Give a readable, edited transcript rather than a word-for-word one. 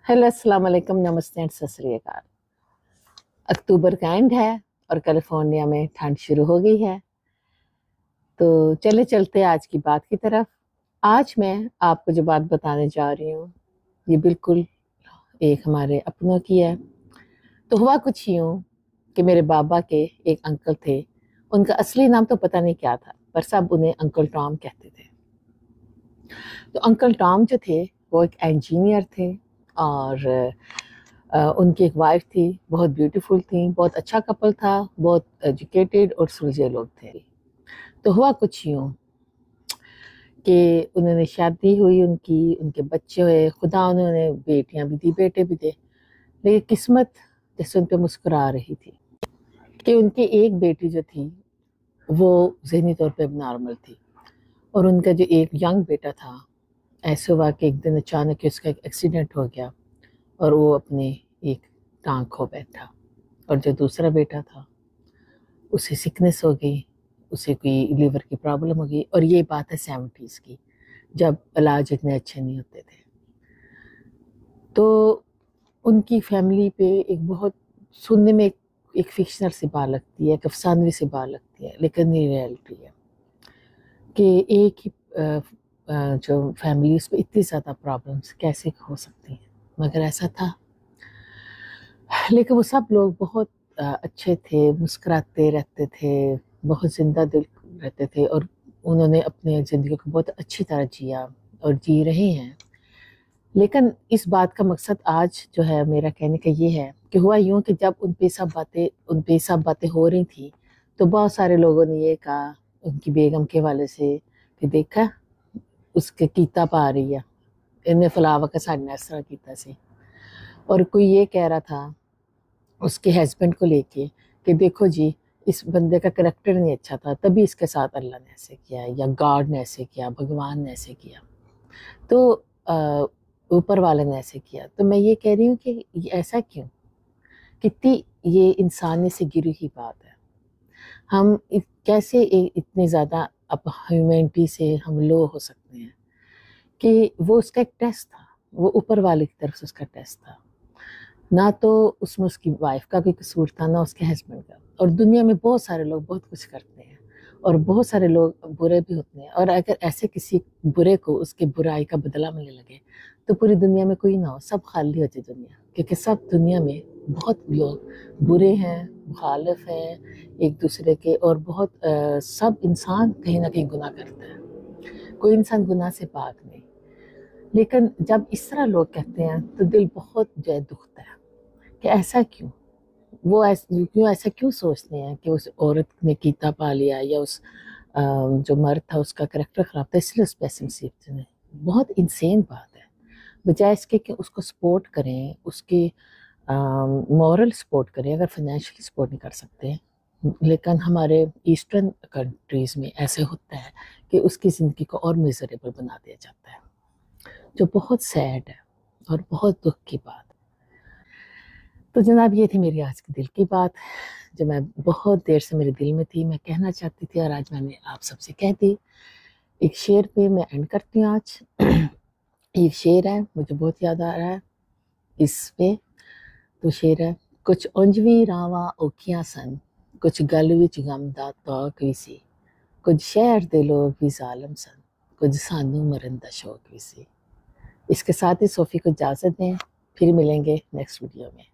Hello अस्सलाम वालेकुम, नमस्ते एंड सत श्री अकाल। अक्टूबर का एंड है और कैलिफोर्निया में ठंड शुरू हो गई है। तो चले चलते आज की बात की तरफ। आज मैं आपको जो बात बताने जा रही हूँ ये बिल्कुल एक हमारे अपनों की है। तो हुआ कुछ यूँ कि मेरे बाबा के एक अंकल थे। उनका असली नाम तो पता नहीं क्या था, पर सब उन्हें अंकल टॉम कहते थे। तो अंकल टॉम जो थे वो एक इंजीनियर थे और उनकी एक वाइफ थी, बहुत ब्यूटीफुल थी, बहुत अच्छा कपल था, बहुत एजुकेटेड और सुलझे लोग थे। तो हुआ कुछ यूँ कि उन्होंने शादी हुई, उनके बच्चे हुए, खुदा उन्होंने बेटियां भी दी, बेटे भी थे। लेकिन किस्मत जैसे उन पर मुस्कुरा रही थी कि उनकी एक बेटी जो थी वो ज़हनी तौर पे नॉर्मल थी और उनका जो एक यंग बेटा था, ऐसे हुआ कि एक दिन अचानक ही उसका एक एक्सीडेंट हो गया और वो अपने एक टांग खो बैठा। और जो दूसरा बेटा था उसे सिकनेस हो गई, उसे कोई लीवर की प्रॉब्लम हो गई। और ये बात है 70s की, जब इलाज इतने अच्छे नहीं होते थे। तो उनकी फैमिली पे एक बहुत सुनने में एक फिक्शनल सी बात लगती है, एक अफसानवी सी बात लगती है, लेकिन ये रियलिटी है कि एक ही जो फैमिली उस पर इतनी ज़्यादा प्रॉब्लम्स कैसे हो सकती हैं, मगर ऐसा था। लेकिन वो सब लोग बहुत अच्छे थे, मुस्कुराते रहते थे, बहुत जिंदा दिल रहते थे और उन्होंने अपनी ज़िंदगी को बहुत अच्छी तरह जिया और जी रहे हैं। लेकिन इस बात का मकसद आज जो है मेरा कहने का ये है कि हुआ यूँ कि जब उन पे सब बातें हो रही थी तो बहुत सारे लोगों ने ये कहा उनकी बेगम के वाले से कि देखा उसके कीता पा रही है, इन्हें फलावा का साढ़े इस तरह कीता से। और कोई ये कह रहा था उसके हस्बैंड को लेके कि देखो जी, इस बंदे का करैक्टर नहीं अच्छा था, तभी इसके साथ अल्लाह ने ऐसे किया या गॉड ने ऐसे किया, भगवान ने ऐसे किया, तो ऊपर वाले ने ऐसे किया। तो मैं ये कह रही हूँ कि ये ऐसा क्यों, कितनी ये इंसानी से गिरी हुई बात है। हम कैसे इतने ज़्यादा अब ह्यूमैनिटी से हम लो हो सकते हैं कि वो उसका एक टेस्ट था, वो ऊपर वाले की तरफ से उसका टेस्ट था। ना तो उसमें उसकी वाइफ का कोई कसूर था, ना उसके हस्बैंड का। और दुनिया में बहुत सारे लोग बहुत कुछ करते हैं और बहुत सारे लोग बुरे भी होते हैं। और अगर ऐसे किसी बुरे को उसके बुराई का बदला मिलने लगे तो पूरी दुनिया में कोई ना हो, सब खाली हो जाए दुनिया, क्योंकि सब दुनिया में बहुत लोग बुरे हैं, मुखालिफ हैं एक दूसरे के। और बहुत सब इंसान कहीं ना कहीं गुनाह करता है, कोई इंसान गुनाह से पाक नहीं। लेकिन जब इस तरह लोग कहते हैं तो दिल बहुत जो है दुखता है कि ऐसा क्यों, वो ऐसा क्यों सोचते हैं कि उस औरत ने कीता पा लिया या उस जो मर्द था उसका करैक्टर खराब था इसलिए उस पर सिमसीबत नहीं। बहुत इंसेन बात है। बजाय इसके कि उसको सपोर्ट करें, उसकी मॉरल सपोर्ट करें, अगर फाइनेंशियली सपोर्ट नहीं कर सकते। लेकिन हमारे ईस्टर्न कंट्रीज़ में ऐसे होता है कि उसकी ज़िंदगी को और मिजरेबल बना दिया जाता है, जो बहुत सैड है और बहुत दुख की बात। तो जनाब ये थी मेरी आज की दिल की बात, जो मैं बहुत देर से मेरे दिल में थी, मैं कहना चाहती थी और आज मैंने आप सबसे कह दी। एक शेर पे मैं एंड करती हूँ आज। एक शेर है, मुझे बहुत याद आ रहा है इस पे। तो शेर है, कुछ उंजवी रावा औखियां सन, कुछ गल विच गम दा तौक भी सी, कुछ शहर दे लोग भी जालम सन, कुछ सानू मरन दा शौक भी सी। इसके साथ ही सोफ़ी को इजाज़त दें, फिर मिलेंगे नेक्स्ट वीडियो में।